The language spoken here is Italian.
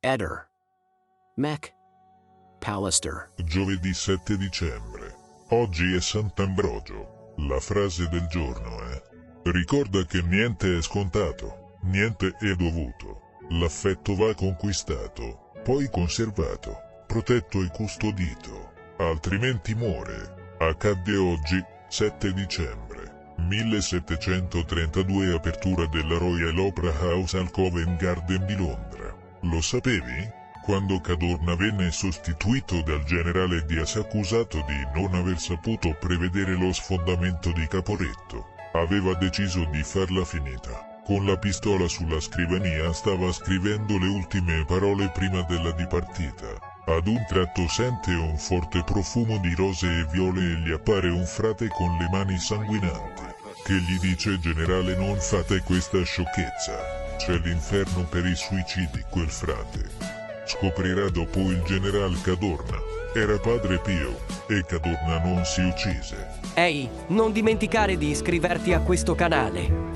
Eder. Mac. Pallister. Giovedì 7 dicembre. Oggi è Sant'Ambrogio. La frase del giorno è: ricorda che niente è scontato, niente è dovuto. L'affetto va conquistato, poi conservato, protetto e custodito, altrimenti muore. Accadde oggi, 7 dicembre 1732, apertura della Royal Opera House al Covent Garden di Londra. Lo sapevi? Quando Cadorna venne sostituito dal generale Diaz, accusato di non aver saputo prevedere lo sfondamento di Caporetto, aveva deciso di farla finita. Con la pistola sulla scrivania stava scrivendo le ultime parole prima della dipartita. Ad un tratto sente un forte profumo di rose e viole e gli appare un frate con le mani sanguinanti, che gli dice: generale, non fate questa sciocchezza, c'è l'inferno per i suicidi. Quel frate scoprirà dopo il general Cadorna era Padre Pio, e Cadorna non si uccise. Ehi, non dimenticare di iscriverti a questo canale.